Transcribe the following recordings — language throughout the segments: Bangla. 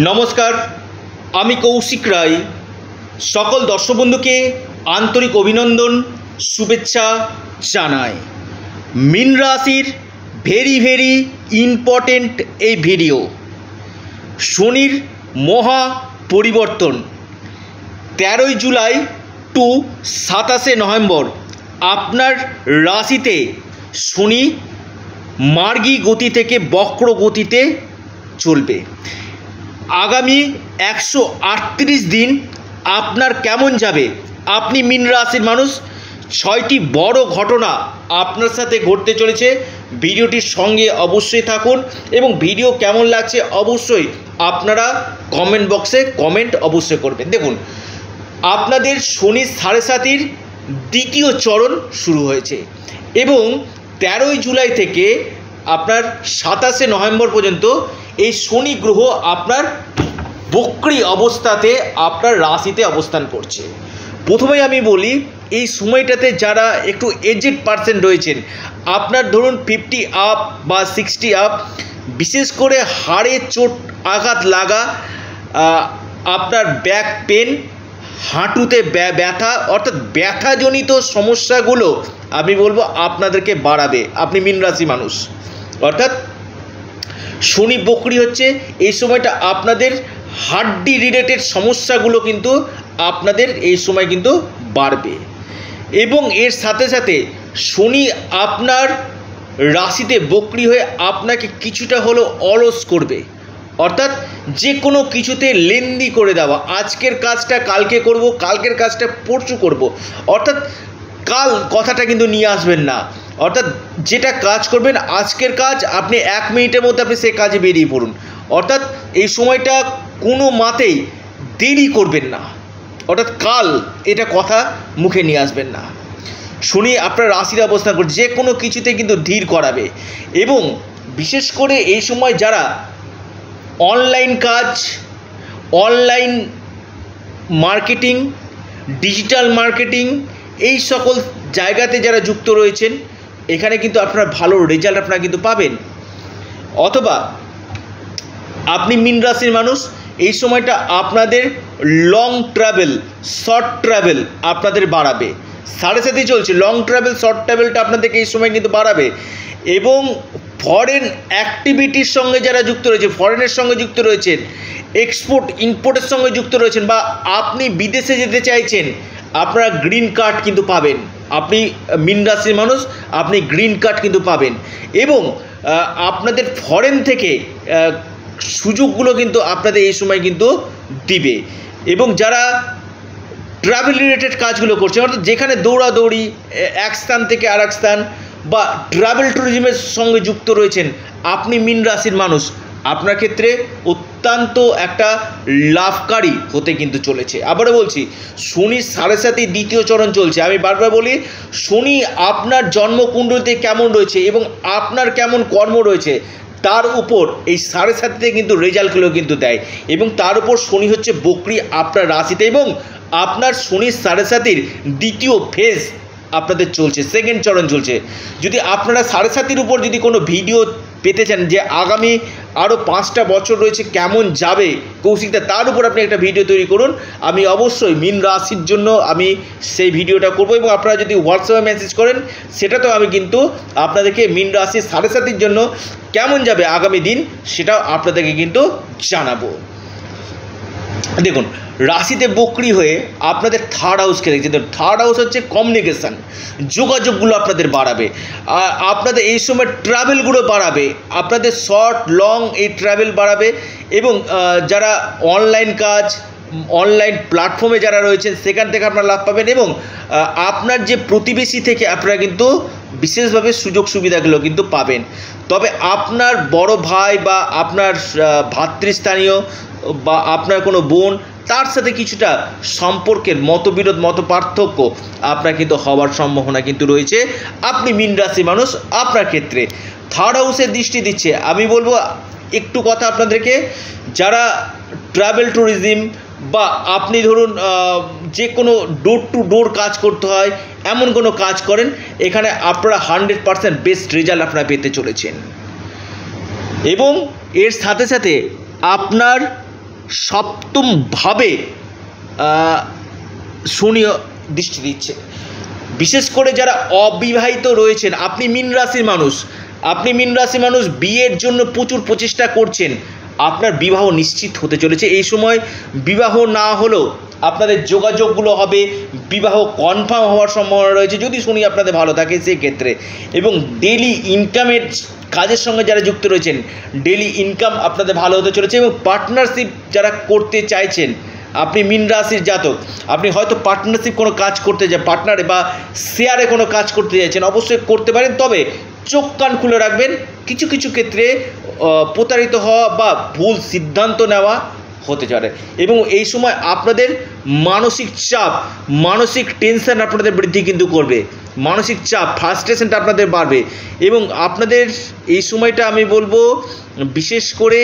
নমস্কার, আমি কৌশিক রায়। সকল দর্শক বন্ধুকে আন্তরিক অভিনন্দন, শুভেচ্ছা জানাই। মীন রাশির ভেরি ইম্পর্টেন্ট এই ভিডিও। শনির মহা পরিবর্তন 13 জুলাই টু 27 নভেম্বর আপনার রাশিতে শনি মার্গী গতি থেকে বক্র গতিতে চলবে। আগামী 138 দিন আপনার কেমন যাবে? আপনি মীন রাশির মানুষ, 6টি বড় ঘটনা আপনার সাথে ঘটতে চলেছে। ভিডিওটির সঙ্গে অবশ্যই থাকুন এবং ভিডিও কেমন লাগছে অবশ্যই আপনারা কমেন্ট বক্সে কমেন্ট অবশ্যই করবেন। দেখুন, আপনাদের শনি 7.5 দ্বিতীয় চরণ শুরু হয়েছে এবং 13 জুলাই থেকে আপনার 27 নভেম্বর পর্যন্ত এই শনি গ্রহ আপনার বক্রী অবস্থাতে আপনার রাশিতে অবস্থান করছে। প্রথমেই আমি বলি, এই সময়টাতে যারা একটু এজেড পার্সন রয়েছেন, আপনার ধরুন 50 আপ বা 60 আপ, বিশেষ করে হাড়ে চোট আঘাত লাগা, আপনার ব্যাক পেন, হাঁটুতে ব্যথা, অর্থাৎ ব্যথাজনিত সমস্যাগুলো আমি বলবো আপনাদেরকে বাড়াবে। আপনি মীন রাশি মানুষ, অর্থাৎ শনি বক্রী হচ্ছে, এই সময়টা আপনাদের হাড্ডি রিলেটেড সমস্যাগুলো কিন্তু আপনাদের এই সময় কিন্তু বাড়বে। এবং এর সাথে সাথে শনি আপনার রাশিতে বক্রী হয়ে আপনাকে কিছুটা হলো অলস করবে, অর্থাৎ যে কোনো কিছুতে লেন্দি করে দেওয়া। আজকের কাজটা কালকে করব, কালকের কাজটা পরশু করব, অর্থাৎ কাল কথাটা কিন্তু নিয়ে আসবেন না। অর্থাৎ যেটা কাজ করবেন, আজকের কাজ আপনি 1 মিনিটের মধ্যে আপনি সেই কাজে বেরিয়ে পড়ুন। অর্থাৎ এই সময়টা কোনো মাতেই দেরি করবেন না, অর্থাৎ কাল এটা কথা মুখে নিয়ে আসবেন না। শনি আপনার রাশির অবস্থান করে যে কোনো কিছুতে কিন্তু ধীর করাবে। এবং বিশেষ করে এই সময় যারা অনলাইন কাজ, অনলাইন মার্কেটিং, ডিজিটাল মার্কেটিং, এই সকল জায়গাতে যারা যুক্ত রয়েছেন, এখানে কিন্তু আপনারা ভালো রেজাল্ট আপনারা কিন্তু পাবেন। অথবা আপনি মীন রাশির মানুষ, এই সময়টা আপনাদের লং ট্রাভেল, শর্ট ট্রাভেল আপনাদের বাড়াবে। 7.5 চলছে, লং ট্রাভেল, শর্ট ট্রাভেলটা আপনাদেরকে এই সময় কিন্তু বাড়াবে। এবং ফরেন অ্যাক্টিভিটির সঙ্গে যারা যুক্ত রয়েছে, ফরেনের সঙ্গে যুক্ত রয়েছেন, এক্সপোর্ট ইম্পোর্টের সঙ্গে যুক্ত রয়েছেন, বা আপনি বিদেশে যেতে চাইছেন, আপনারা গ্রিন কার্ড কিন্তু পাবেন। আপনি মীন রাশির মানুষ, আপনি গ্রিন কার্ড কিন্তু পাবেন। এবং আপনাদের ফরেন থেকে সুযোগগুলো কিন্তু আপনাদের এই সময় কিন্তু দিবে। এবং যারা ট্রাভেল রিলেটেড কাজগুলো করছে, অর্থাৎ যেখানে দৌড়াদৌড়ি এক স্থান থেকে আর এক স্থান, বা ট্রাভেল ট্যুরিজমের সঙ্গে যুক্ত রয়েছেন, আপনি মীন রাশির মানুষ, আপনার ক্ষেত্রে অত্যন্ত একটা লাভকারী হতে কিন্তু চলেছে। আবারও বলছি, শনি 7.5 দ্বিতীয় চরণ চলছে। আমি বারবার বলি, শনি আপনার জন্মকুণ্ডলিতে কেমন রয়েছে এবং আপনার কেমন কর্ম রয়েছে তার উপর এই 7.5 কিন্তু রেজাল্টগুলো কিন্তু দেয়। এবং তার উপর শনি হচ্ছে বক্রী আপনার রাশিতে, এবং আপনার শনি 7.5 দ্বিতীয় ফেজ আপনাদের চলছে, সেকেন্ড চরণ চলছে। যদি আপনারা 7.5 উপর যদি কোনো ভিডিও পেতে চান, যে আগামী আরও 5টা বছর রয়েছে কেমন যাবে কৌশিকদা, তার উপর আপনি একটা ভিডিও তৈরি করুন। আমি অবশ্যই মীন রাশির জন্য আমি সেই ভিডিওটা করব। এবং আপনারা যদি হোয়াটসঅ্যাপে মেসেজ করেন, সেটাতেও আমি কিন্তু আপনাদেরকে মীন রাশির 7.5 জন্য কেমন যাবে আগামী দিন সেটাও আপনাদেরকে কিন্তু জানাবো। দেখুন, রাশিতে বক্রী হয়ে আপনাদের থার্ড হাউসকে দেখছে। থার্ড হাউস হচ্ছে কমিউনিকেশান, যোগাযোগগুলো আপনাদের বাড়াবে। আপনাদের এই সময় ট্রাভেলগুলো বাড়াবে, আপনাদের শর্ট লং এই ট্রাভেল বাড়াবে। এবং যারা অনলাইন কাজ, অনলাইন প্ল্যাটফর্মে যারা রয়েছেন, সেখান থেকে আপনারা লাভ পাবেন। এবং আপনার যে প্রতিবেশী থেকে আপনারা কিন্তু বিশেষভাবে সুযোগ সুবিধাগুলো কিন্তু পাবেন। তবে আপনার বড় ভাই বা আপনার ভাতৃস্থানীয় বা আপনার কোনো বোন, তার সাথে কিছুটা সম্পর্কের মতবিরোধ, মত পার্থক্য আপনার কিন্তু হওয়ার সম্ভাবনা কিন্তু রয়েছে। আপনি মীন রাশি মানুষ, আপনার ক্ষেত্রে থার্ড হাউসের দৃষ্টি দিচ্ছে। আমি বলবো একটু কথা আপনাদেরকে, যারা ট্রাভেল ট্যুরিজম বা আপনি ধরুন যে কোনো ডোর টু ডোর কাজ করতে হয়, এমন কোনো কাজ করেন, এখানে আপনারা 100% বেস্ট রেজাল্ট আপনারা পেতে চলেছেন। এবং এর সাথে সাথে আপনার সপ্তমভাবে শনি দৃষ্টি দিচ্ছে। বিশেষ করে যারা অবিবাহিত রয়েছেন, আপনি মীন রাশির মানুষ বিয়ের জন্য প্রচুর প্রচেষ্টা করছেন, আপনার বিবাহ নিশ্চিত হতে চলেছে। এই সময় বিবাহ না হলেও আপনাদের যোগাযোগগুলো হবে, বিবাহ কনফার্ম হওয়ার সম্ভাবনা রয়েছে যদি শনি আপনাদের ভালো থাকে সেক্ষেত্রে। এবং ডেলি ইনকামের কাজের সঙ্গে যারা যুক্ত রয়েছেন, ডেলি ইনকাম আপনাদের ভালো হতে চলেছে। এবং পার্টনারশিপ যারা করতে চাইছেন, আপনি মীন রাশির জাতক, আপনি হয়তো পার্টনারশিপ কোনো কাজ করতে পার্টনারে বা শেয়ারে কোনো কাজ করতে চাইছেন, অবশ্যই করতে পারেন, তবে চোখ কান খুলে রাখবেন। কিছু কিছু ক্ষেত্রে প্রতারিত হওয়া বা ভুল সিদ্ধান্ত নেওয়া হতে পারে। এবং এই সময় আপনাদের মানসিক চাপ, মানসিক টেনশন আপনাদের বৃদ্ধি কিন্তু করবে, মানসিক চাপ, ফ্রাস্ট্রেশনটা আপনাদের বাড়বে। এবং আপনাদের এই সময়টা আমি বলবো, বিশেষ করে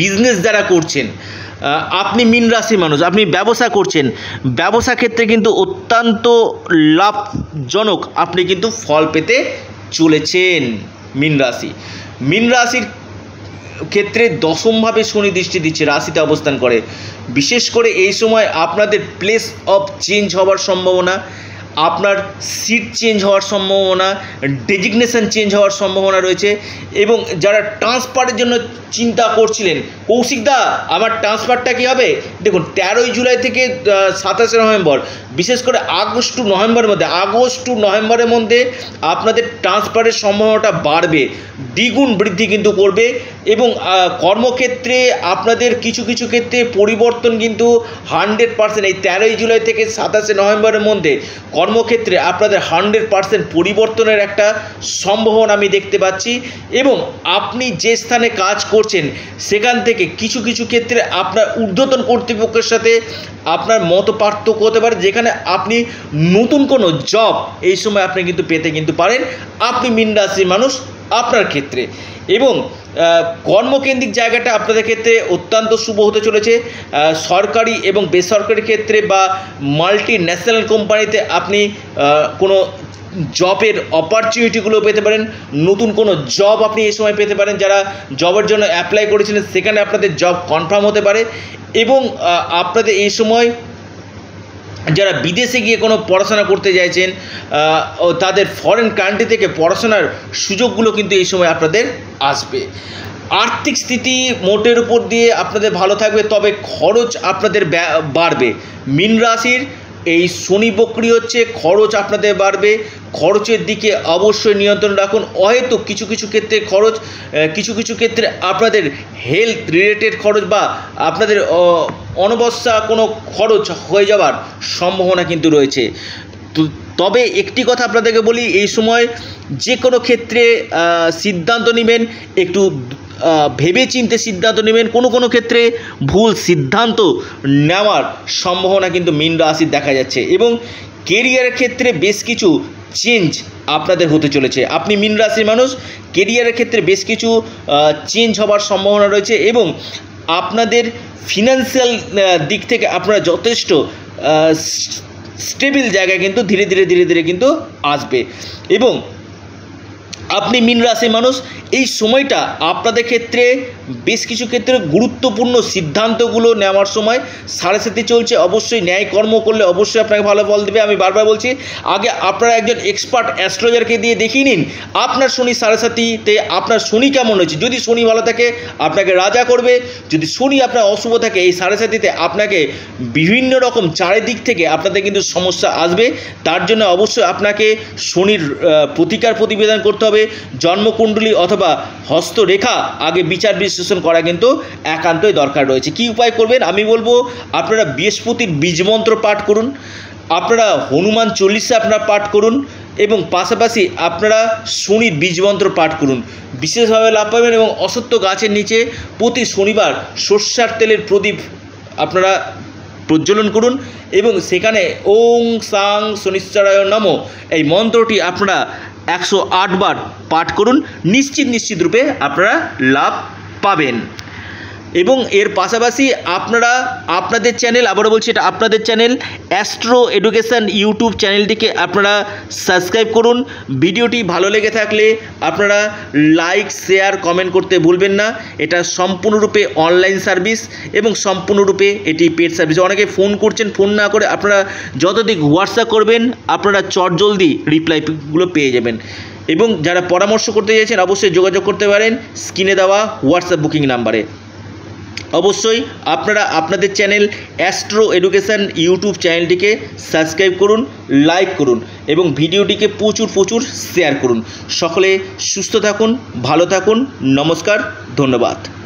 বিজনেস যারা করছেন, আপনি মীন রাশির মানুষ, আপনি ব্যবসা করছেন, ব্যবসা ক্ষেত্রে কিন্তু অত্যন্ত লাভজনক আপনি কিন্তু ফল পেতে চলেছেন। মীন রাশির ক্ষেত্রে দশমভাবে শনি দৃষ্টি দিচ্ছে, রাশিতে অবস্থান করে। বিশেষ করে এই সময় আপনাদের প্লেস অফ চেঞ্জ হওয়ার সম্ভাবনা, আপনার সিট চেঞ্জ হওয়ার সম্ভাবনা, ডেজিগনেশন চেঞ্জ হওয়ার সম্ভাবনা রয়েছে। এবং যারা ট্রান্সফারের জন্য চিন্তা করছিলেন, কৌশিকদা আমার ট্রান্সফারটা কী হবে, দেখুন 13 জুলাই থেকে 27 নভেম্বর, বিশেষ করে আগস্ট টু নভেম্বরের মধ্যে আপনাদের ট্রান্সফারের সম্ভাবনাটা বাড়বে, দ্বিগুণ বৃদ্ধি কিন্তু করবে। এবং কর্মক্ষেত্রে আপনাদের কিছু কিছু ক্ষেত্রে পরিবর্তন কিন্তু 100%, এই 13 জুলাই থেকে 27 নভেম্বরের মধ্যে কর্মক্ষেত্রে আপনাদের 100% পরিবর্তনের একটা সম্ভাবনা আমি দেখতে পাচ্ছি। এবং আপনি যে স্থানে কাজ করছেন সেখান থেকে কিছু কিছু ক্ষেত্রে আপনার ঊর্ধ্বতন কর্তৃপক্ষের সাথে আপনার মত পার্থক্য হতে পারে, যেখানে আপনি নতুন কোনো জব এই সময় আপনি কিন্তু পেতে কিন্তু পারেন, আপনি মীন রাশির মানুষ আপনার ক্ষেত্রে। এবং কর্মকেন্দ্রিক জায়গাটা আপনাদের ক্ষেত্রে অত্যন্ত শুভ হতে চলেছে। সরকারি এবং বেসরকারি ক্ষেত্রে বা মাল্টি ন্যাশনাল কোম্পানিতে আপনি কোনো জবের অপরচুনিটিগুলো পেতে পারেন, নতুন কোনো জব আপনি এই সময় পেতে পারেন। যারা জবের জন্য অ্যাপ্লাই করেছিলেন সেখানে আপনাদের জব কনফার্ম হতে পারে। এবং আপনাদের এই সময় যারা বিদেশে গিয়ে কোনো পড়াশোনা করতে চাইছেন, তাদের ফরেন কান্ট্রি থেকে পড়াশোনার সুযোগগুলো কিন্তু এই সময় আপনাদের আসবে। আর্থিক স্থিতি মোটের উপর দিয়ে আপনাদের ভালো থাকবে, তবে খরচ আপনাদের বাড়বে। মীন রাশির এই শনি বক্রি হচ্ছে, খরচ আপনাদের বাড়বে, খরচের দিকে অবশ্যই নিয়ন্ত্রণ রাখুন। হয়তো কিছু কিছু ক্ষেত্রে খরচ, কিছু কিছু ক্ষেত্রে আপনাদের হেলথ রিলেটেড খরচ বা আপনাদের অনবস্যা কোনো খরচ হয়ে যাওয়ার সম্ভাবনা কিন্তু রয়েছে। তবে একটি কথা আপনাদেরকে বলি, এই সময় যে কোনো ক্ষেত্রে সিদ্ধান্ত নেবেন একটু ভেবে চিন্তে সিদ্ধান্ত নেবেন, কোনো কোনো ক্ষেত্রে ভুল সিদ্ধান্ত নেওয়ার সম্ভাবনা কিন্তু মীন রাশির দেখা যাচ্ছে। এবং কেরিয়ারের ক্ষেত্রে বেশ কিছু চেঞ্জ আপনাদের হতে চলেছে। আপনি মীন রাশির মানুষ, কেরিয়ারের ক্ষেত্রে বেশ কিছু চেঞ্জ হওয়ার সম্ভাবনা রয়েছে। এবং আপনাদের ফিনান্সিয়াল দিক থেকে আপনারা যথেষ্ট স্টেবল জায়গায় কিন্তু ধীরে ধীরে কিন্তু আসবে। এবং আপনি মীন রাশির মানুষ, এই সময়টা আপনাদের ক্ষেত্রে বেশ কিছু ক্ষেত্রে গুরুত্বপূর্ণ সিদ্ধান্তগুলো নেওয়ার সময়। 7.5 চলছে, অবশ্যই ন্যায় কর্ম করলে অবশ্যই আপনাকে ভালো ফল দেবে। আমি বারবার বলছি, আগে আপনারা একজন এক্সপার্ট অ্যাস্ট্রোলজারকে দিয়ে দেখিয়ে নিন আপনার শনি 7.5-তে আপনার শনি কেমন হয়েছে। যদি শনি ভালো থাকে আপনাকে রাজা করবে, যদি শনি আপনার অশুভ থাকে এই 7.5-তে আপনাকে বিভিন্ন রকম চারিদিক থেকে আপনাদের কিন্তু সমস্যা আসবে। তার জন্য অবশ্যই আপনাকে শনির প্রতিকার প্রতিবেদন করতে হবে। জন্মকুণ্ডলী অথবা হস্তরেখা আগে বিচার বিশ্লেষণ করা কিন্তু একান্তই দরকার রয়েছে। কি উপায় করবেন আমি বলবো, আপনারা বৃহস্পতির বীজমন্ত্র পাঠ করুন, আপনারা হনুমান চল্লিশা আপনারা পাঠ করুন, এবং পাশাপাশি আপনারা শনির বীজমন্ত্র পাঠ করুন, বিশেষভাবে লাভ পাবেন। এবং অশ্বত্থ গাছের নিচে প্রতি শনিবার সর্ষার তেলের প্রদীপ আপনারা প্রজ্বলন করুন, এবং সেখানে ওং সাং শনিশ্চরায় নমঃ এই মন্ত্রটি আপনারা 108 বার পাঠ করুন। নিশ্চিত রূপে আপনারা লাভ পাবেন। এবং এর পাশাপাশি আপনারা আপনাদের চ্যানেল, আবারও বলছি এটা আপনাদের চ্যানেল অ্যাস্ট্রো এডুকেশান ইউটিউব চ্যানেলটিকে আপনারা সাবস্ক্রাইব করুন। ভিডিওটি ভালো লেগে থাকলে আপনারা লাইক, শেয়ার, কমেন্ট করতে ভুলবেন না। এটা সম্পূর্ণরূপে অনলাইন সার্ভিস এবং সম্পূর্ণরূপে এটি পেড সার্ভিস। অনেকে ফোন করছেন, ফোন না করে আপনারা যতদিক হোয়াটসঅ্যাপ করবেন আপনারা চটজলদি রিপ্লাইগুলো পেয়ে যাবেন। এবং যারা পরামর্শ করতে চাইছেন অবশ্যই যোগাযোগ করতে পারেন স্ক্রিনে দেওয়া হোয়াটসঅ্যাপ বুকিং নাম্বারে। অবশ্যই আপনারা আপনাদের চ্যানেল অ্যাস্ট্রো এডুকেশান ইউটিউব চ্যানেলটিকে সাবস্ক্রাইব করুন, লাইক করুন এবং ভিডিওটিকে প্রচুর শেয়ার করুন। সকলে সুস্থ থাকুন, ভালো থাকুন। নমস্কার, ধন্যবাদ।